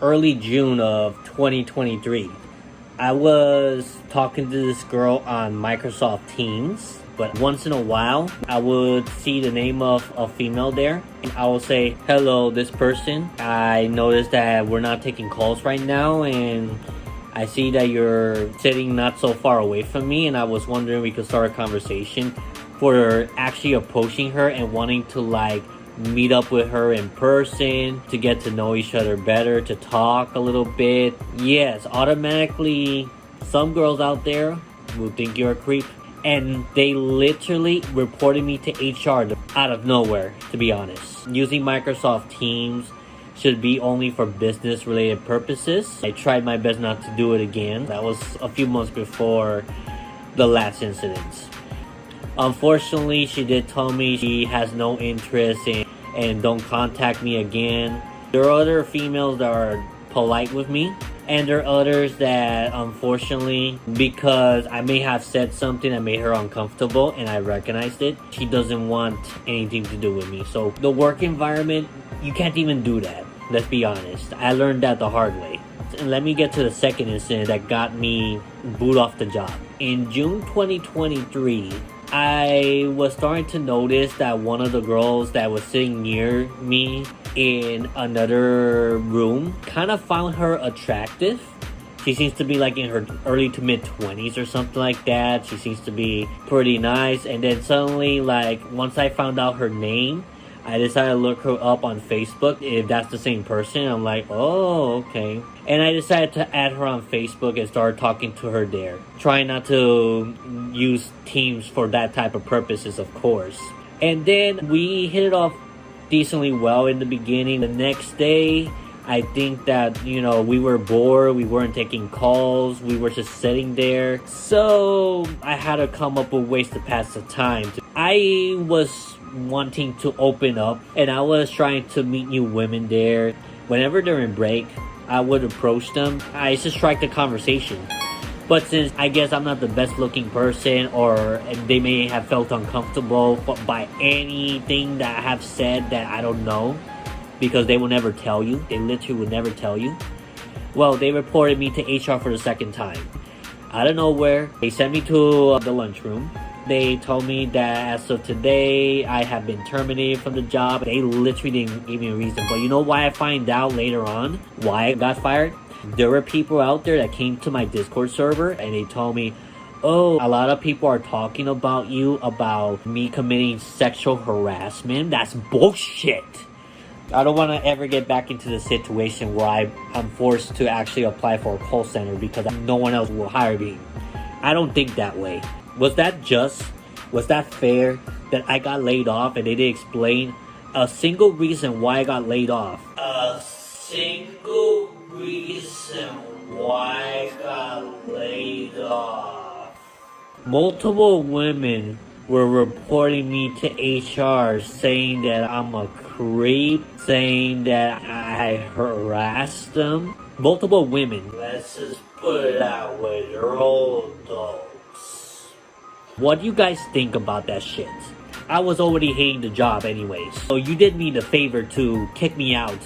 early June of 2023. I was talking to this girl on Microsoft Teams, but once in a while, I would see the name of a female there, and I will say, hello, this person. I noticed that we're not taking calls right now, and I see that you're sitting not so far away from me, and I was wondering if we could start a conversation for actually approaching her and wanting to meet up with her in person to get to know each other better, to talk a little bit. Yes, automatically some girls out there will think you're a creep, and they literally reported me to HR out of nowhere, to be honest. Using Microsoft Teams should be only for business related purposes. I tried my best not to do it again. That was a few months before the last incident. Unfortunately, she did tell me she has no interest in and don't contact me again. There are other females that are polite with me, and there are others that unfortunately, because I may have said something that made her uncomfortable and I recognized it, she doesn't want anything to do with me. So the work environment, you can't even do that. Let's be honest. I learned that the hard way. And let me get to the second incident that got me booed off the job. In June 2023, I was starting to notice that one of the girls that was sitting near me in another room kind of found her attractive. She seems to be in her early to mid 20s or something like that. She seems to be pretty nice. And then suddenly, once I found out her name, I decided to look her up on Facebook if that's the same person. I'm like, oh, okay. And I decided to add her on Facebook and start talking to her there. Trying not to use Teams for that type of purposes, of course. And then we hit it off decently well in the beginning. The next day, I think that, we were bored. We weren't taking calls. We were just sitting there. So I had to come up with ways to pass the time. I was wanting to open up, and I was trying to meet new women there. Whenever they're in break, I would approach them. I just strike the conversation. But since I guess I'm not the best looking person, or they may have felt uncomfortable by anything that I have said that I don't know, because they will never tell you. They literally will never tell you. Well, they reported me to HR for the second time. Out of nowhere, they sent me to the lunchroom. They told me that as of today, I have been terminated from the job. They literally didn't give me a reason. But you know why I find out later on why I got fired? There were people out there that came to my Discord server and they told me, oh, a lot of people are talking about you, about me committing sexual harassment. That's bullshit. I don't want to ever get back into the situation where I'm forced to actually apply for a call center because no one else will hire me. I don't think that way. Was that just? Was that fair that I got laid off and they didn't explain a single reason why I got laid off? A single reason why I got laid off. Multiple women were reporting me to HR saying that I'm a creep, saying that I harassed them. Multiple women. Let's just put it that way. They're all adults. What do you guys think about that shit? I was already hating the job anyways, so you did me the favor to kick me out